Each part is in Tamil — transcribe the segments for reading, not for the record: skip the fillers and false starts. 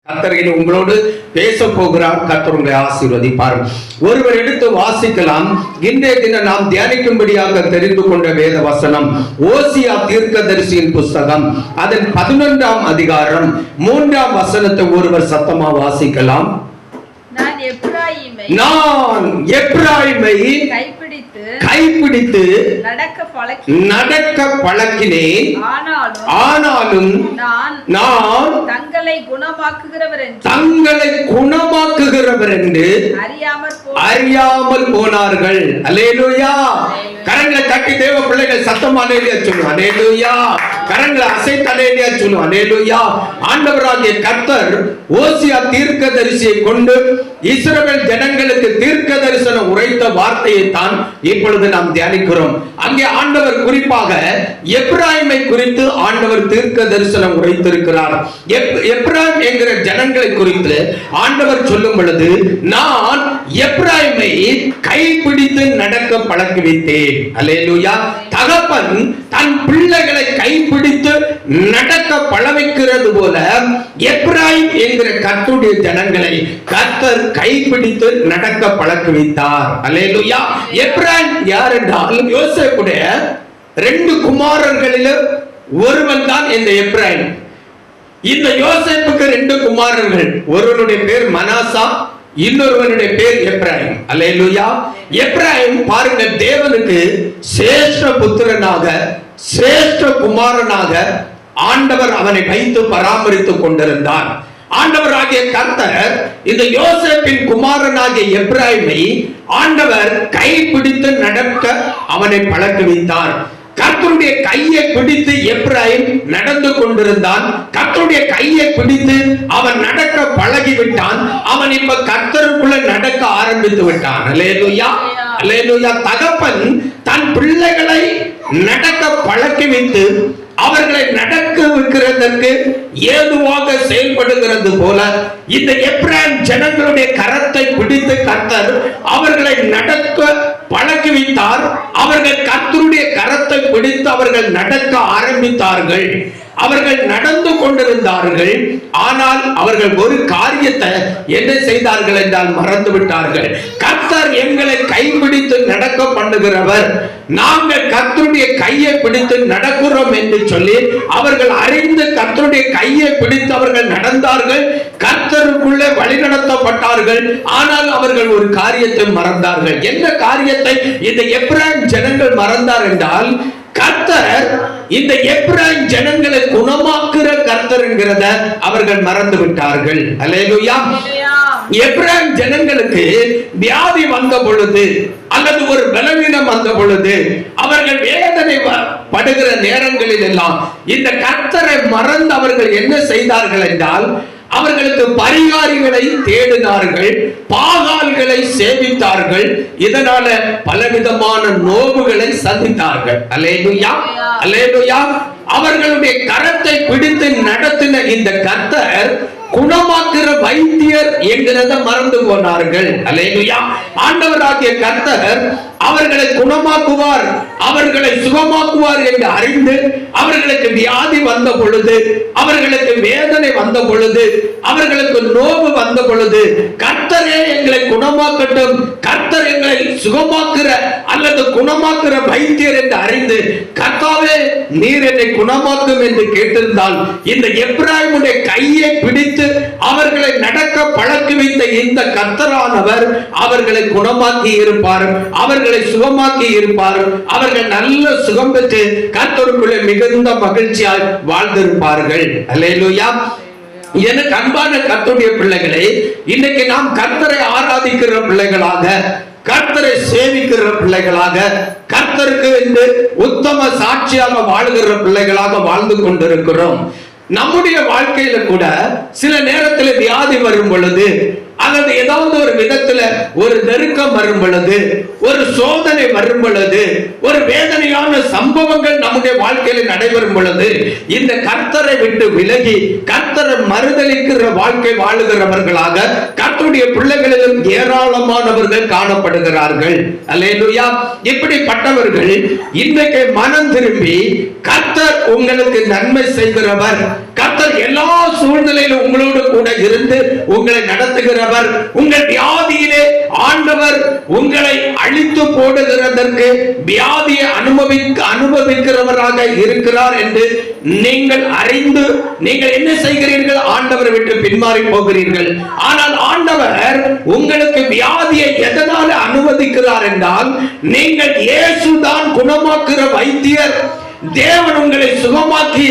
கர்த்தர் உங்களோடு பேச போகிறார். கர்த்தர் உங்களை ஆசீர்வதிப்பார். ஒருவர் எடுத்து வாசிக்கலாம். இன்றைய தினம் நாம் தியானிக்கும்படியாக தெரிந்து கொண்ட வேத வசனம் ஓசியா தீர்க்கதரிசியின் புஸ்தகம், அதன் 11ஆம் அதிகாரம் 3ஆம் வசனத்தை ஒருவர் சத்தமா வாசிக்கலாம். நான் எப்பிராயீமை கைப்பிடித்து நடக்க பழக்கினேன், ஆனாலும் நான் தங்களை குணமாக்குகிறவர் என்று அறியாமல் போனார்கள். அல்லேலூயா. கரங்களை தட்டி தேவ பிள்ளைகள் சத்தமா அல்லேலூயா சொல்லுவோம். அல்லேலூயா. கரங்களை அசைத்து அல்லேலூயா சொல்லுவோம். அல்லேலூயா. ஆண்டவராகிய கர்த்தர் ஓசியா தீர்க்கதரிசியை கொண்டு இஸ்ரவேல் ஜனங்களுக்கு தீர்க்க தரிசனம் உரைத்த வார்த்தையை தான் இப்பொழுது நாம் தியானிக்கிறோம். அங்கே ஆண்டவர் குறிப்பாக எப்பிராயீமை குறித்து ஆண்டவர் தீர்க்க தரிசனம் உரைத்திருக்கிறார். எப்பிராயீம் என்கிற ஜனங்களை குறித்து ஆண்டவர் சொல்லும் பொழுது, நான் எப்பிராயீமை கைப்பிடித்து நடக்க பழக்கி வைத்தேன். அல்லேலூயா. தகப்பன் தன் பிள்ளைகளை கைப்பிடித்து நடக்க பழவைக்கிறது போல எப்பிராயீம் என்கிற கர்த்தருடைய ஜனங்களை கர்த்தர் கைப்பிடித்து நடக்க பழக்க வைத்தார். அல்லேலூயா. எப்பிராயீம் யார் என்றால் யோசேப்புடைய 2 குமாரர்களில் ஒருவன் தான் இந்த எப்பிராயீம். இந்த யோசேப்புக்கு 2 குமாரர்கள். ஒருவனுடைய பேர் மனாசா, இன்னொருவனுடைய பேர் எப்பிராயீம். அல்லேலூயா. எப்பிராயீம் பாருங்க, தேவனுக்கு சிரேஷ்ட புத்திரனாக சிரேஷ்ட குமாரனாக ஆண்டவர் அவனை வைத்து பராமரித்துக் கொண்டிருந்தார். ஆண்டவராகிய கர்த்தர் இந்த யோசேப்பின் குமாரனாகிய எப்பிராயீமை ஆண்டவர் கைப்பிடித்து நடக்க அவனை பழக்க வைத்தார். கர்த்தருடைய கையை பிடித்து எப்பிராயீம் நடந்து கொண்டிருந்தான். கர்த்தருடைய கையை பிடித்து அவன் நடக்க பழகிவிட்டான். அவன் இப்ப கர்த்தருக்குள்ள நடக்க ஆரம்பித்து விட்டான். அல்லேலூயா. அல்லேலூயா. தகப்பன் தன் பிள்ளைகளை நடக்க பழக்கி வைத்து அவர்களை நடக்க வைக்கிறதற்கு ஏதுவாக செயல்படுகிறது போல இந்த எப்பிராயீம் ஜனங்களுடைய கரத்தை பிடித்து கர்த்தர் அவர்களை நடக்க பழக்கி வைத்தார். அவர்கள் கர்த்தருடைய கரத்தை பிடித்து அவர்கள் நடக்க ஆரம்பித்தார்கள். அவர்கள் நடந்து கொண்டிருந்தார்கள். ஆனால் அவர்கள் ஒரு காரியத்தை என்ன செய்தார்கள் என்றால் மறந்து விட்டார்கள். கர்த்தர் எங்களை கைப்பிடித்து நடக்க பண்ணுகிறவர், நாங்கள் கர்த்தருடைய கையை பிடித்து நடக்கிறோம் என்று சொல்லி அவர்கள் அறிந்து கர்த்தருடைய கையை பிடித்து அவர்கள் நடந்தார்கள். கர்த்தருக்குள்ளே வழிநடத்தப்பட்டார்கள். ஆனால் அவர்கள் ஒரு காரியத்தை மறந்தார்கள். என்ன காரியத்தை இந்த எப்பிராயீம் ஜனங்கள் மறந்தார் என்றால், கர்த்தர் இந்த எப்பிராயீம் ஜனங்களை குணமாக்குற கர்த்தர் என்கிறத அவர்கள் மறந்து விட்டார்கள். அல்லேலூயா. எப்பிராயீம் ஜனங்களுக்கு வியாதி வந்த பொழுது அல்லது ஒரு பலவீனம் வந்த பொழுது அவர்கள் வேதனை படுகிற நேரங்களில் எல்லாம் இந்த கர்த்தரை மறந்து அவர்கள் என்ன செய்தார்கள் என்றால், அவர்களுக்கு பரிகாரிகளை தேடினார்கள், பாகால்களை சேவித்தார்கள். இதனால பலவிதமான நோவுகளை சந்தித்தார்கள். அல்லேலூயா. அல்லேலூயா. அவர்களுடைய கரத்தை பிடித்து நடத்தின இந்த கர்த்தர் குணமாக்குற வைத்தியர் என்கிறத மறந்து போனார்கள். அல்லேலூயா. ஆண்டவராகிய கர்த்தர் அவர்களை குணமாக்குவார், அவர்களை சுகமாக்குவார் என்று அறிந்து அவர்களுக்கு வியாதி வந்த பொழுது, அவர்களுக்கு வேதனை வந்த பொழுது, அவர்களுக்கு நோவு வந்த பொழுது, கர்த்தரே எங்களை குணமாக்கட்டும், கர்த்தர் எங்களை சுகமாக்குற அல்லது குணமாக்குற வைத்தியர் என்று அறிந்து கர்த்தாவே நீர் என்னை குணமாக்கும் என்று கேட்டிருந்தால் இந்த எப்பிராயீமுடைய கையை பிடித்து அவர்களை நடக்க பழக்கி வைத்த இந்த கர்த்தரானவர் அவர்களை குணமாக்கி இருப்பார், அவர்களை சுகமாக்கி இருப்பார். அவர்கள் நல்ல சுகம் பெற்று கர்த்தருக்குள்ளே மிகுந்த மகிழ்ச்சியால் வாழ்ந்திருப்பார்கள். அல்லேலூயா. எனக்கு அன்பான கர்த்தருடைய பிள்ளைகளே, இன்னைக்கு நாம் கர்த்தரை ஆராதிக்கிற பிள்ளைகளாக, கர்த்தரை சேவிக்கிற பிள்ளைகளாக, கர்த்தருக்கு என்று உத்தம சாட்சியாக வாழ்கிற பிள்ளைகளாக வாழ்ந்து கொண்டிருக்கிறோம். நம்முடைய வாழ்க்கையில கூட சில நேரத்தில் வியாதி வரும் பொழுது அல்லது ஏதாவது ஒரு விதத்துல ஒரு நெருக்கம் வரும் பொழுது, ஒரு சோதனை வரும் பொழுது, ஒரு வேதனையான சம்பவங்கள் நம்முடைய வாழ்க்கையில் நடைபெறும் பொழுது, இந்த கர்த்தரை விட்டு விலகி கர்த்தரை மறுதலிக்கிற வாழ்க்கை வாழுகிறவர்களாக கர்த்தருடைய பிள்ளைகளிலும் ஏராளமானவர்கள் காணப்படுகிறார்கள். அல்லேலூயா. இப்படிப்பட்டவர்கள் இன்றைக்கு மனம் திரும்பி கர்த்தர் உங்களுக்கு நன்மை செய்கிறவர், கர்த்தர் எல்லா சூழ்நிலையிலும் உங்களோடு கூட இருந்து உங்களை நடத்துகிறவர், உங்கள் வியாதியிலே ஆண்டவர் உங்களை அழித்து போடுகிறதற்கு வியாதியை அனுபவிக்கிறவராக இருக்கிறார் என்று நீங்கள் அறிந்து நீங்கள் என்ன செய்கிறீர்கள்? ஆண்டவரை விட்டு பின்மாறி போகிறீர்கள். ஆனால் ஆண்டவர் உங்களுக்கு வியாதியை எதனால அனுமதிக்கிறார் என்றால், நீங்கள் இயேசுதான் குணமாக்குற வைத்தியர். தேவன் உங்களை சுகமாக்கி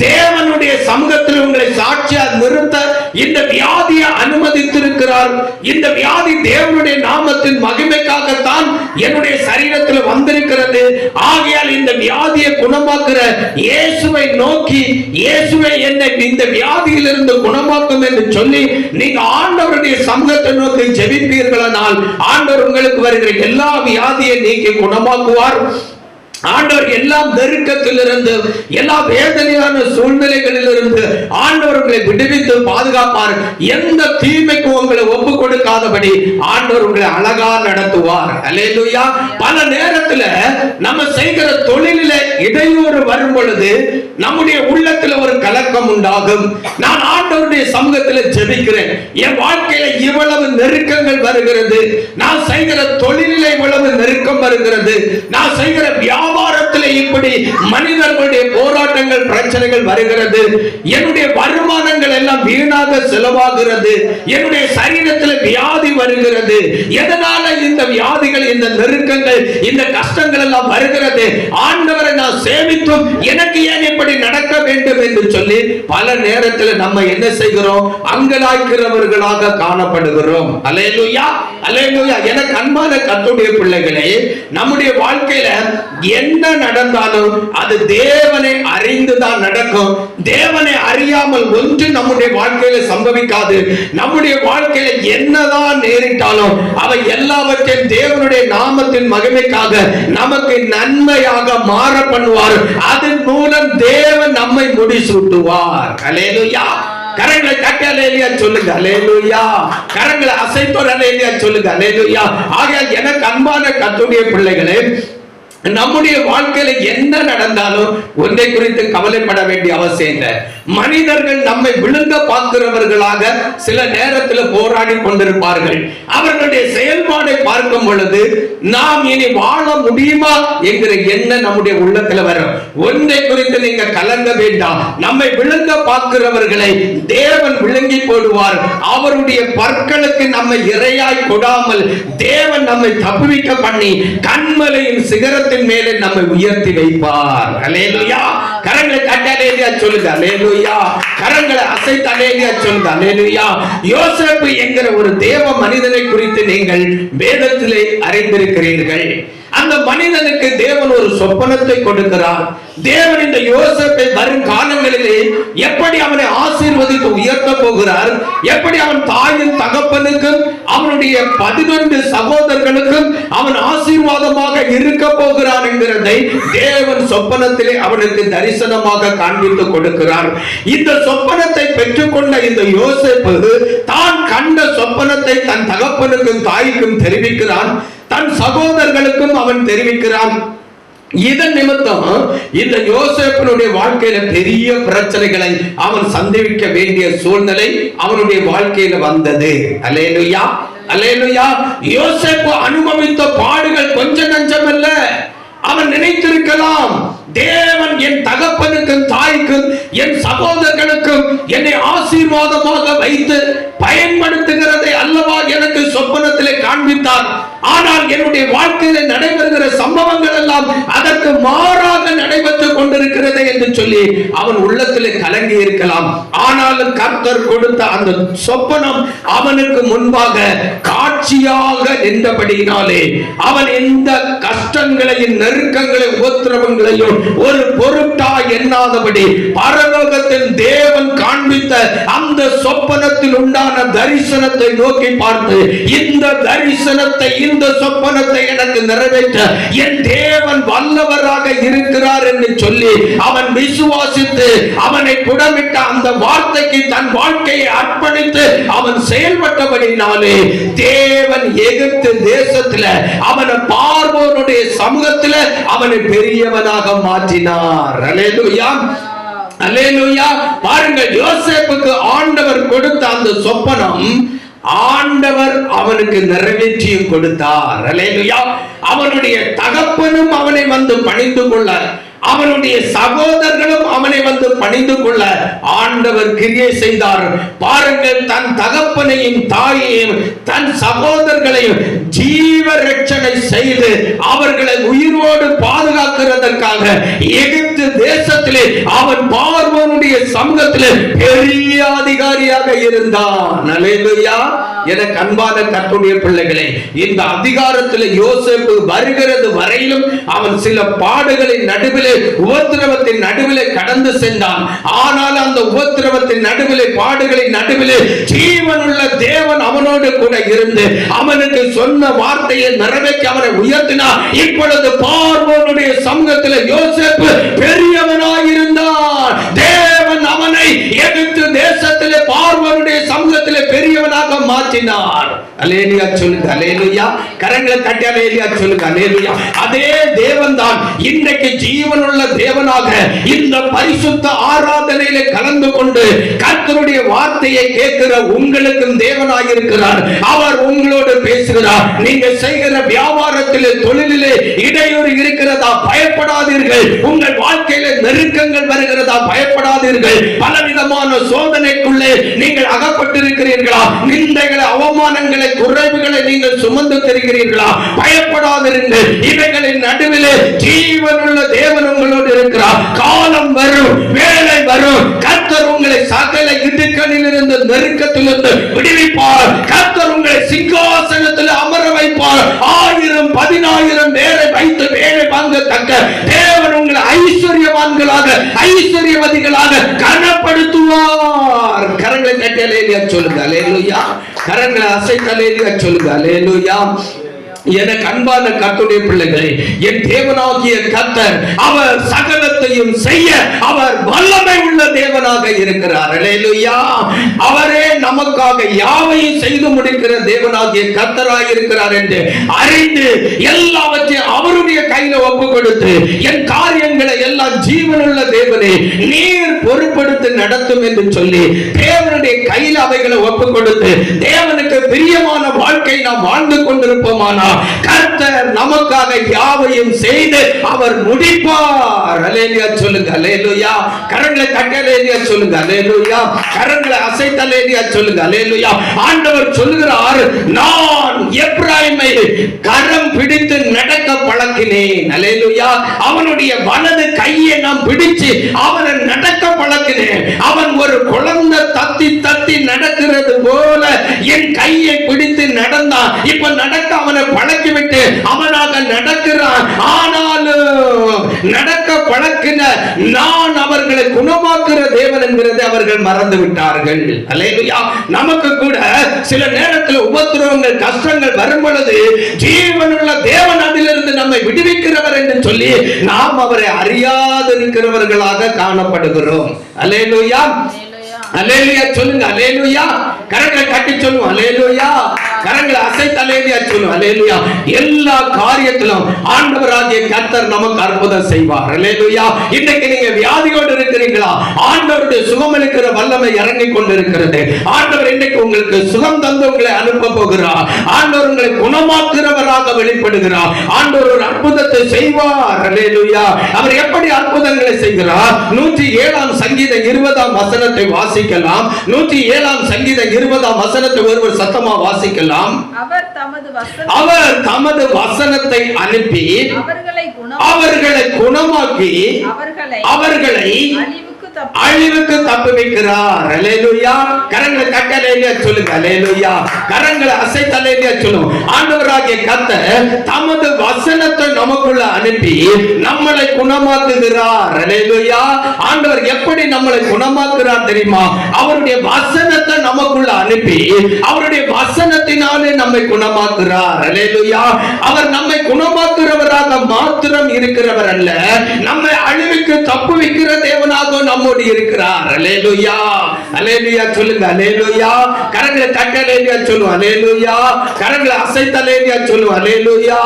தேவனுடைய சமூகத்தில் உங்களை சாட்சியாக நிறுத்த இந்த வியாதியை அனுமதித்திருக்கிறார். இந்த வியாதி தேவனுடைய நாமத்தின் மகிமைக்காகத்தான் என்னுடைய சரீரத்தில் வந்திருக்கிறது. ஆகையால் இந்த வியாதியை குணமாக்குற இயேசுவை நோக்கி, இயேசுவை என்னை இந்த வியாதியிலிருந்து குணமாக்கும் என்று சொல்லி நீங்க ஆண்டவருடைய சமூகத்தை நோக்கி ஜெபிப்பீர்களானால் ஆண்டவர் உங்களுக்கு வருகிற எல்லா வியாதியை நீக்கி குணமாக்குவார். ஆண்டவர் எல்லா நெருக்கத்திலிருந்து, எல்லா வேதனையான சூழ்நிலைகளிலிருந்து ஆண்டவர் உங்களை விடுவித்து பாதுகாப்பார். எந்த தீமைக்கும் உங்களை ஒப்பு கொடுக்காதபடி ஆண்டவர் உங்களை அழகா நடத்துவார். அல்லேலூயா. பல நேரத்துல நம்ம செய்கிற தொழிலில இடையூறு வரும் பொழுது நம்முடைய உள்ளத்துல ஒரு கலக்கம் உண்டாகும். நான் ஆண்டவருடைய சமூகத்தில் ஜெபிக்கிறேன், என் வாழ்க்கையில இவ்வளவு நெருக்கங்கள் வருகிறது, நான் செய்கிற தொழிலில இவ்வளவு நெருக்கம் வருகிறது, நான் செய்கிற வியாபாரத்தில் இப்படி மனிதர்களுடைய போராட்டங்கள் பிரச்சனைகள் வருகிறது, என்னுடைய வருமானங்கள் எல்லாம் வீணாக செலவாகிறது, என்னுடைய சரீரத்தில் வியாதி வருகிறது. எதனால இந்த வியாதிகள், இந்த நெருக்கங்கள், இந்த கஷ்டங்கள் எல்லாம் வருகிறது? ஆண்டவரை நான் சேவித்தும் எனக்கு ஏன் இப்படி நடக்க வேண்டும் என்று சொல்லி பல நேரத்தில் நம்ம என்ன செய்கிறோம்? அங்கலாய்க்கிறவர்களாக காணப்படுகிறோம். அல்லேலூயா, அல்லேலூயா. எனக்கு அன்பான கர்த்தருடைய பிள்ளைகளே, நம்முடைய வாழ்க்கையில என்ன நடந்தாலும் அது தேவனை அறிந்துதான் நடக்கும். தேவனை அறியாமல் ஒன்று நம்முடைய வாழ்க்கையில சம்பவிக்காது. நம்முடைய வாழ்க்கையில என்னதான் நேரிட்டாலும் அவை எல்லாவற்றையும் தேவனுடைய நாமத்தின் மகிமைக்காக நமக்கு நன்மையாக மாற பண்ணுவார். அதன் மூலம் தேவன் நம்மை முடிசூட்டுவார். அல்லேலூயா. கரங்களை தட்டி அல்லேலூயா சொல்லுங்க. அல்லேலூயா. கரங்களை அசைத்தோர் அல்லேலூயா சொல்லுங்க. அல்லேலூயா. ஆகையால் எனக்கு அன்பான கர்த்தருடைய பிள்ளைகளே, நம்முடைய வாழ்க்கையில என்ன நடந்தாலும் ஒன்றை குறித்து கவலைப்பட வேண்டிய அவசியம் இல்லை. மனிதர்கள் நம்மை விழுங்க பார்க்கிறவர்களாக சில நேரத்தில் போராடி கொண்டிருப்பார்கள். அவர்களுடைய செயல்பாடை பார்க்கும் பொழுது நாம் இனி வாழ முடியுமா என்கிற எண்ணம் நம்முடைய உள்ளத்துல வரும். ஒன்றை குறித்து நீங்க கலங்க வேண்டாம். நம்மை விழுங்க பார்க்கிறவர்களை தேவன் விழுங்கி போடுவார். அவருடைய பற்களுக்கு நம்மை இரையாய் கொடாமல் தேவன் நம்மை தப்புவிக்க பண்ணி கண்மலையின் சிகரத்தின் மேலே நம்மை உயர்த்தி வைப்பார். அல்லேலூயா. கரங்களை தட்டி அல்லேலூயா சொல்லுங்க. அல்லேலூயா. கரங்களை அசைத்து அல்லேலூயா சொல்லுங்க. அல்லேலூயா. யோசேப்பு என்கிற ஒரு தேவ மனிதனை குறித்து நீங்கள் வேதத்திலே அறிந்திருக்கிறீர்கள். அந்த மனிதனுக்கு தேவன் ஒரு சொப்பனத்தை கொடுக்கிறார். தேவன் இந்த யோசேப்பை வரும் காலங்களிலே எப்படி அவனை ஆசீர்வதித்து உயர்த்த போகிறார், எப்படி அவன் தாயின் தகப்பனுக்கும் அவனுடைய 11 சகோதரர்களுக்கும் அவன் ஆசீர்வாதமாக இருக்க போகிறான் என்கிறதை தேவன் சொப்பனத்திலே அவனுக்கு தரிசனமாக காண்பித்து கொடுக்கிறார். இந்த சொப்பனத்தை பெற்றுக்கொண்ட இந்த யோசேப்பு தான் கண்ட சொப்பனத்தை தன் தகப்பனுக்கும் தாய்க்கும் தெரிவிக்கிறான், தன் சகோதரர்களுக்கும் அவன் தெரிவிக்கிறான். இதன் நிமித்தம் இந்த யோசேப்பினுடைய வாழ்க்கையில பெரிய பிரச்சனைகளை அவன் சந்திக்க வேண்டிய சூழ்நிலை அவனுடைய வாழ்க்கையில வந்தது. அல்லேலூயா, அல்லேலூயா. யோசேப்பு அனுபவித்த பாடுகள் கொஞ்சம் நஞ்சமல்ல. அவன் நினைத்திருக்கலாம், தேவன் என் தகப்பனுக்கும் தாய்க்கும் என் சகோதரர்களுக்கும் என்னை ஆசீர்வாதமாக வைத்து பயன்படுத்துகிறதை அல்லவா எனக்கு சொப்பனத்திலே காண்பித்தார். ஆனால் என்னுடைய வாழ்க்கையில நடைபெறுகிற சம்பவங்கள் எல்லாம் அதற்கு மாறாக நடைபெற்றுக் கொண்டிருக்கிறது என்று சொல்லி அவன் உள்ளத்திலே கலங்கி இருக்கலாம். ஆனாலும் கர்த்தர் கொடுத்த அந்த சொப்பனம் அவனுக்கு முன்பாக காட்சி சாட்சியாக நின்றபடியினாலே அவன் எந்த கஷ்டங்களையும் நெருக்கங்களையும் உபத்திரவங்களையும் ஒரு பொருட்டா எண்ணாதபடி பரலோகத்தில் தேவன் காண்பித்த அந்த சொப்பனத்தில் உண்டான தரிசனத்தை நோக்கி பார்த்து, இந்த தரிசனத்தை இந்த சொப்பனத்தை எனக்கு நிறைவேற்ற என் தேவன் வல்லவராக இருக்கிறார் என்று சொல்லி அவன் விசுவாசித்து அவனை புடமிட்ட அந்த வார்த்தைக்கு தன் வாழ்க்கையை அர்ப்பணித்து அவன் செயல்பட்டபடினாலே தேவன் எகிப்து தேசத்துல அவனை பார்வோனுடைய சமூகத்துல அவனை பெரியவனாக மாற்றினார். அல்லேலூயா, அல்லேலூயா. பாருங்கள், யோசேப்புக்கு ஆண்டவர் கொடுத்த அந்த சொப்பனம் ஆண்டவர் அவனுக்கு நிறைவேற்றியும் கொடுத்தார். அல்லேலூயா. அவனுடைய தகப்பனும் அவனை வந்து பணிந்து கொள்ள, அவனுடைய சகோதரர்களும் அவனை வந்து பணிந்து கொள்ள ஆண்டவர் கிரியை செய்தார். பாருங்கள், தன் தகப்பனையும் தாயையும் தன் சகோதரர்களையும் ஜீவ ரட்சணை செய்து அவர்களை உயிரோடு பாதுகாக்கிறதற்காக எகிப்து தேசத்திலே அவன் பார்வோனுடைய சமூகத்திலே பெரிய அதிகாரியாக இருந்தான். அல்லேலூயா. எனக்கு அன்பான கர்த்தருடைய பிள்ளைகளே, இந்த அதிகாரத்தில் யோசேப்பு வருகிறது வரையிலும் அவன் சில பாடுகளின் நடுவிலே, உபத்திரவத்தின் நடுவிலே கடந்து சென்றான். ஆனால் அந்த உபத்திரவத்தின் நடுவிலே, பாடுகளின் நடுவிலே ஜீவனுள்ள தேவன் அவனோடு கூட இருந்து அவனுக்கு சொன்ன வார்த்தையை நிறைவேற்றி அவனை உயர்த்தினார். இப்பொழுது பார்வோனுடைய சமூகத்தில் யோசேப்பு பெரியவனாய் இருந்தான். தேவன் அவனை எகிப்து தேசத்திலே பார்வோனுடைய சமூகத்திலே பெரியவனாக மாற்றினார். அல்லேலூயா சொல்லுங்க, அல்லேலூயா. கரங்களை தட்டி அல்லேலூயா சொல்லுங்க, அல்லேலூயா. அதே தேவன் தான் இன்றைக்கு ஜீவனுள்ள தேவனாக இந்த பரிசுத்த ஆராதனையிலே கலந்து கொண்டு கர்த்தருடைய வார்த்தையை கேட்கிற உங்களுக்கும் தேவனாக இருக்கிறார். அவர் உங்களோடு பேசுகிறார். நீங்க செய்கிற வியாபாரத்திலே, தொழிலிலே இடையூறு இருக்கிறதா? பயப்படாதீர்கள். உங்கள் வாழ்க்கையில நெருக்கங்கள் வருகிறதா? பயப்படாதீர்கள். பலவிதமான சோதனைக்குள்ளே நீங்கள் அகப்பட்டிருக்கிறீர்களா? நிந்தைகளை, அவமானங்களை, குறைவுகளை நீங்கள் சுமந்து தருகிறீர்களா? பயப்படாதிருங்கள். இவைகளின் நடுவிலே ஜீவனுள்ள தேவன் உங்களோடு இருக்கிறார். காலம் வரும், வேலை வரும். கர்த்தர் உங்களை சகல இடுக்கணிலிருந்து, நெருக்கத்திலிருந்து விடுவிப்பார். கர்த்தர் உங்களை சிங்காசனத்தில் அமர வைப்பார். 1000 10,000 பேரை வைத்து வேலை வாங்கத்தக்க தேவன் உங்களை ஐஸ்வர்யவான்களாக, ஐஸ்வர்யவதிகளாக கனப்படுத்துவார். கரங்களை தட்டி அல்லேலூயா சொல்லுங்க, அல்லேலூயா. கரங்களை அசைத்து அல்லேலூயா சொல்லுங்க, அல்லேலூயா. எனக்கு அன்பான கர்த்தருடைய பிள்ளைகளே, என் தேவனாகிய கர்த்தர் அவர் சகலத்தையும் செய்ய அவர் வல்லமை உள்ள தேவனாக இருக்கிறார். அல்லேலூயா. அவரே நமக்காக யாவையும் செய்து முடிக்கிற தேவனாகிய கர்த்தராக இருக்கிறார் என்று அறிந்து எல்லாவற்றையும் அவருடைய கையில ஒப்பு கொடுத்து, என் காரியங்களை எல்லாம் ஜீவனுள்ள தேவனே நீர் பொறுப்படுத்தி நடத்தும் என்று சொல்லி தேவனுடைய கையில் அவைகளை ஒப்பு கொடுத்து தேவனுக்கு பிரியமான வாழ்க்கை நாம் வாழ்ந்து கொண்டிருப்போமானா கர்த்தர் நமக்காக யாவையும் செய்து அவர் முடிப்பார். அல்லேலூயா சொல்லுங்க, அல்லேலூயா. கரங்களை தட்டி அல்லேலூயா சொல்லுங்க, அல்லேலூயா. கரங்களை அசைத்து அல்லேலூயா சொல்லுங்க, அல்லேலூயா. ஆண்டவர் சொல்லுகிறார், நான் எப்பிராயீமை கரம் பிடித்து நடக்க பழக்கினேன். அல்லேலூயா. அவனுடைய வலது கையை நான் பிடிச்சு அவனை நடக்க பழக்கினேன். அவன் ஒரு குழந்தை தத்தி தத்தி நடக்கிறது போல என் கையை பிடித்து நடந்தான். இப்ப நடக்க அவனை பழக்கிவிட்டு அவனாக நடக்கிறான். ஆனாலும் நடக்க பழக்கின நான் அவர்களை குணமாக்குற தேவன் என்கிறதை அவர்கள் மறந்து விட்டார்கள். அல்லேலூயா. நமக்கு கூட சில நேரத்தில் உபத்திரவங்கள், கஷ்டங்கள் வரும் பொழுது ஜீவனுள்ள தேவன் அதிலிருந்து நம்மை விடுவிக்கிறவர் என்று சொல்லி நாம் அவரை அறியாதிருக்கிறவர்களாக காணப்படுகிறோம். அல்லேலூயா, அல்லேலூயா சொல்லுங்க, அல்லேலூயா. கரங்களை கட்டி சொல்லுவோம், அல்லேலூயா. கரங்களை அசைத்து அல்லேலூயா சொல்லுவோம், அல்லேலூயா. எல்லா காரியத்திலும் ஆண்டவராகிய கர்த்தர் நமக்கு அற்புதம் செய்வார். அல்லேலூயா. இன்னைக்கு நீங்க வியாதியோடு இருக்கிறீங்களா? ஆண்டவருடைய சுகமளிக்கிற வல்லமை இறங்கி கொண்டிருக்கிறது. ஆண்டவர் இன்னைக்கு உங்களுக்கு சுகம் தந்து உங்களை அனுப்ப போகிறார். ஆண்டவர் உங்களை குணமாக்குறவராக வெளிப்படுகிறார். ஆண்டவர் ஒரு அற்புதத்தை செய்வார். அல்லேலூயா. அவர் எப்படி அற்புதங்களை செய்கிறார்? 107 சங்கீதம் 20 வசனத்தை வாசிக்கலாம். 107 சங்கீதம் 20 வசனத்தை ஒருவர் சத்தமா வாசிக்கலாம். அவர் தமது வசனத்தை அனுப்பி அவர்களை குணமாக்கி அவர்களை அழிவுக்கு தப்புவிக்கிறார். அல்லேலூயா. கரங்களை தட்டி அல்லேலூயா சொல்லுங்க. அல்லேலூயா. கரங்களை அசைத்து அல்லேலூயா சொல்லுங்க. ஆண்டவராகிய கர்த்தர் தமது வசனத்தை நமக்குள்ள அனுப்பி நம்மளை குணமாக்குகிறார். அல்லேலூயா. ஆண்டவர் எப்படி நம்மளை குணமாக்குறார் தெரியுமா? அவருடைய வசனத்தை நமக்குள்ள அனுப்பி அவருடைய வசனத்தினாலே நம்மை குணமாக்குறார். அல்லேலூயா. அவர் நம்மை குணமாக்குறவராக மாத்திரம் இருக்கிறவர் அல்ல, நம்மை அழிவுக்கு தப்புவிக்கிற தேவனாக நம்மோடு இருக்கிறார். அல்லேலூயா. அல்லேலூயா சொல்லுங்க. அல்லேலூயா. கரங்களை தட்டி அல்லேலூயா சொல்லுங்க. அல்லேலூயா. கரங்களை அசைத்து அல்லேலூயா சொல்லுங்க. அல்லேலூயா.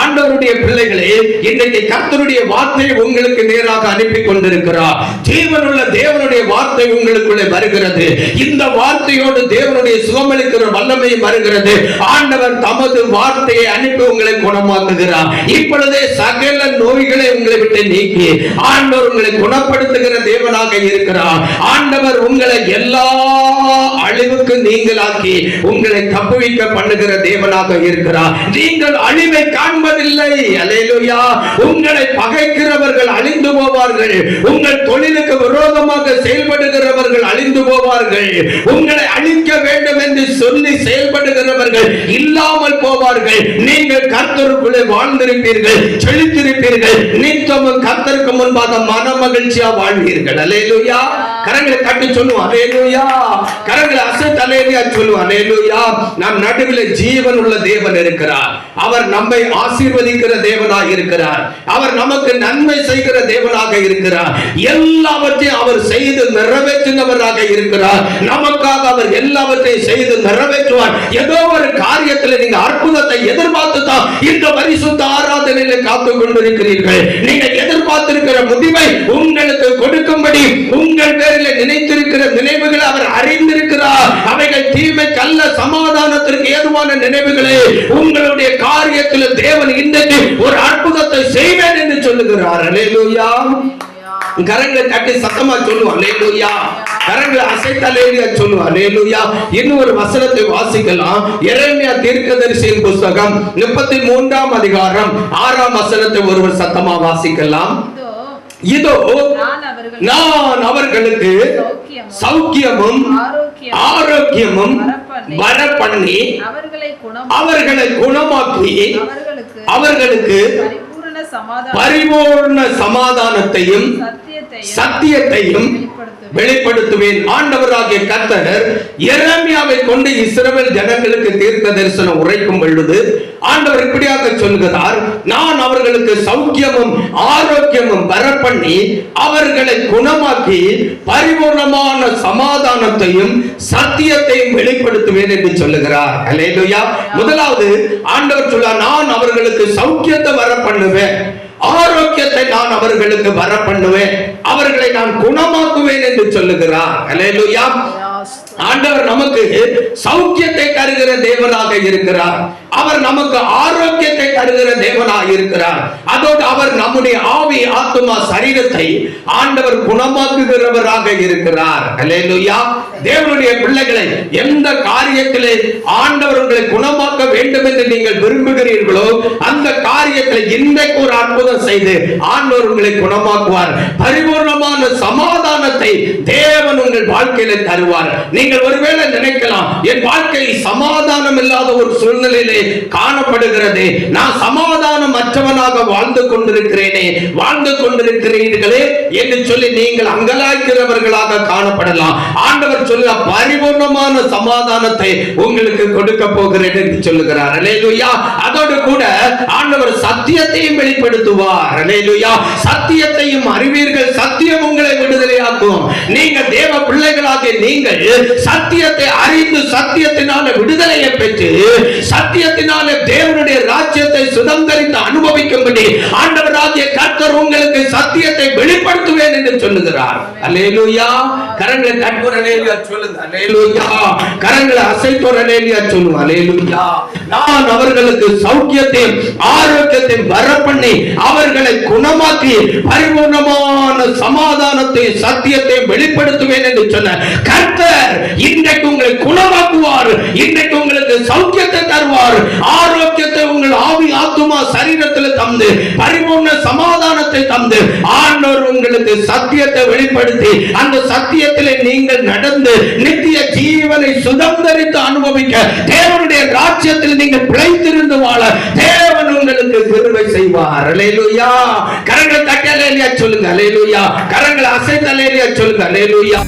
ஆண்டவருடைய பிள்ளைகளே, இன்னைக்கு கர்த்தருடைய வார்த்தை உங்களுக்கு நேராக அனுப்பி கொண்டிருக்கிறார். ஜீவனுள்ள தேவனுடைய வார்த்தை உங்களுக்குள்ளே வருகிறது. இந்த வார்த்தையோடு தேவனுடைய சுகமளிக்கிற வல்லமை வருகிறது. ஆண்டவர் தமது வார்த்தையை அனுப்பி உங்களை குணமாக்குகிறார். இப்பொழுதே சகல நோய்களை உங்களை விட்டு நீக்கி ஆண்டவர் உங்களை குணப்படுத்துகிற தேவனாக இருக்கிறார். ஆண்டவர் உங்களை எல்லா அழிவுக்கு நீங்களாக்கி உங்களை தப்புவிக்க பண்ணுகிற தேவனாக இருக்கிறார். நீங்கள் அழிவை காண்பதில்லை. அல்லேலூயா. உங்களை பகைக்கிறவர்கள் அழிந்து போவார்கள். உங்கள் தொழிலுக்கு விரோதமாக செயல்படுகிறவர்கள் அழிந்து போவார்கள். உங்களை அழிக்க வேண்டும் என்று சொல்லி செயல்படுகிறவர்கள் இல்லாமல் போவார்கள். நீங்கள் கர்த்தருக்குள்ளே வாழ்ந்திருப்பீர்கள், செழித்திருப்பீர்கள், நித்தமும் கர்த்தருக்கு முன்பாக மன மகிழ்ச்சியா வாழ்வீர்கள். அல்லேலூயா. கரங்களை தட்டி சொல்லுவோம். அல்லேலூயா. கரங்களை அசைத்து அல்லேலூயா சொல்லுவோம். அல்லேலூயா. நம் நடுவில் ஜீவன் உள்ள தேவன் இருக்கிறார். அவர் நம்மை ஆசீர்வதிக்கிற தேவனாக இருக்கிறார். அவர் நமக்கு நன்மை செய்கிற தேவனாக இருக்கிறார். எல்லாவற்றையும் அவர் செய்து நிறைவேற்றினவராக இருக்கிறார். நமக்காக அவர் எல்லாவற்றையும் செய்து நிறைவேற்றுவார். ஏதோ ஒரு காரியத்தில் நீங்க அற்புதத்தை எதிர்பார்த்து தான் இந்த பரிசுத்த ஆராதனையில காத்து கொண்டிருக்கிறீர்கள். நீங்க எதிர்பார்த்திருக்கிற முடிவை உங்களுக்கு கொடுக்கும்படி உங்கள் பேரில் நினைத்திருக்கிற நினைவுகளை அவர் அறிந்திருக்கிறார். அவைகள் தீமை கல்ல சமாதானத்திற்கு ஏதுவான நினைவுகளே. உங்களுடைய காரியத்தில் தேவன் இன்றைக்கு ஒரு அற்புதத்தை செய்வேன் என்று சொல்லுகிறார். அல்லேலூயா. கரங்களை தட்டி சத்தமா சொல்லுவோம். அல்லேலூயா. கரங்களை அசைத்து அல்லேலூயா சொல்லுவோம். அல்லேலூயா. இன்னும் ஒரு வசனத்தை வாசிக்கலாம். எரேமியா தீர்க்கதரிசியின் புத்தகம் 33ஆம் அதிகாரம் 6ஆம் வசனத்தை ஒருவர் சத்தமா வாசிக்கலாம். இதோ நான் அவர்களுக்கு சௌக்கியமும் ஆரோக்கியமும் வரப்பண்ணி அவர்களை குணமாக்கி அவர்களுக்கு பரிபூர்ண சமாதானத்தையும் சத்தியத்தையும் வெளிப்படுத்துவேன். ஆண்டவராகிய கர்த்தர் எரேமியாவை கொண்டு இஸ்ரவேல் ஜனங்களுக்கு தீர்க்க தரிசனம் உரைக்கும் பொழுது ஆண்டவர் இப்படியாக சொல்கிறார், நான் அவர்களுக்கு சௌக்கியமும் ஆரோக்கியமும் வரப்பண்ணி அவர்களை குணமாக்கி பரிபூர்ணமான சமாதானத்தையும் சத்தியத்தையும் வெளிப்படுத்துவேன் என்று சொல்லுகிறார். அல்லேலூயா. முதலாவது ஆண்டவர் சொல்றார், நான் அவர்களுக்கு சௌக்கியத்தை வரப்பண்ணுவேன், ஆரோக்கியத்தை நான் அவர்களுக்கு வர பண்ணுவேன், அவர்களை நான் குணமாக்குவேன் என்று சொல்லுகிறார். அல்லேலூயா. ஆண்டவர் நமக்கு சௌக்கியத்தை தருகிற தேவனாக இருக்கிறார். அவர் நமக்கு ஆரோக்கியத்தை தருகிற தேவனாக இருக்கிறார். அதோடு அவர் நம்முடைய ஆவி ஆத்துமா சரீரத்தை ஆண்டவர் குணமாக்குகிறவராக இருக்கிறார். அல்லேலூயா. தேவனுடைய பிள்ளைகளை எந்த காரியத்திலே ஆண்டவர் உங்களை குணமாக்க வேண்டும் என்று நீங்கள் விரும்புகிறீர்களோ அந்த காரியத்தில் இன்றைக்கு ஒரு அற்புதம் செய்து ஆண்டவர் உங்களை குணமாக்குவார். பரிபூர்ணமான சமாதானத்தை தேவன் உங்கள் வாழ்க்கையில தருவார். நீங்கள் ஒருவேளை நினைக்கலாம், என் வாழ்க்கை சமாதானம் இல்லாத ஒரு சூழ்நிலையிலே காணப்படுகிறது, நான் சமாதானம் அற்றவனாக வாழ்ந்து கொண்டிருக்கிறேனே, வாழ்ந்து கொண்டிருக்கிறீர்களே என்று சொல்லி நீங்கள் அங்கலாய்க்கிறவர்களாக காணப்படலாம். ஆண்டவர் சொல்ல பரிபூர்ணமான சமாதானத்தை உங்களுக்கு கொடுக்க போகிறேன் என்று சொல்லுகிறார். அல்லேலூயா. அதோடு கூட ஆண்டவர் சத்தியத்தையும் வெளிப்படுத்துவார். அல்லேலூயா. சத்தியத்தையும் அறிவீர்கள், சத்தியம் உங்களை விடுதலையாக்கும். நீங்க தேவ பிள்ளைகளாக நீங்கள் சத்தியத்தை அறிந்து சத்தியத்தினால விடுதலையை பெற்று சத்தியத்தினால தேவனுடைய ராஜ்யத்தை சுதந்திரித்து அனுபவிக்கும்படி ஆண்டவராகிய கர்த்தர் உங்களுக்கு சத்தியத்தை வெளிப்படுத்துவேன் என்று சொல்லுகிறார். அல்லேலூயா. கரங்களை தட்டுவோர் அல்லேலூயா சொல்லுங்க. அல்லேலூயா. கரங்களை அசைத்தோர் அல்லேலூயா சொல்லுங்க. அல்லேலூயா. நான் அவர்களுக்கு சௌக்கியத்தையும் ஆரோக்கியத்தையும் வரப்பண்ணி அவர்களை குணமாக்கி பரிபூர்ணமான சமாதானத்தையும் சத்தியத்தையும் வெளிப்படுத்துவேன் என்று சொன்ன கர்த்தர் இன்றைக்கு உங்களை குணமாக்குவார். இன்றைக்கு உங்களுக்கு சௌக்கியத்தை தருவார். ஆரோக்கியத்தை உங்கள் ஆவி ஆத்துமா சரீரத்தில் தந்து பரிபூர்ண சமாதானத்தை ஞானத்தை தந்து ஆண்டவர் உங்களுக்கு சத்தியத்தை வெளிப்படுத்தி அந்த சத்தியத்திலே நீங்கள் நடந்து நித்திய ஜீவனை சுதந்திரித்து அனுபவிக்க, தேவனுடைய ராஜ்யத்தில் நீங்கள் பிழைத்திருந்து வாழ தேவன் உங்களுக்கு கிருபை செய்வார். அல்லேலூயா. கரங்களை தட்டி அல்லேலூயா சொல்லுங்க. அல்லேலூயா. கரங்களை அசைத்து அல்லேலூயா சொல்லுங்க. அல்லேலூயா.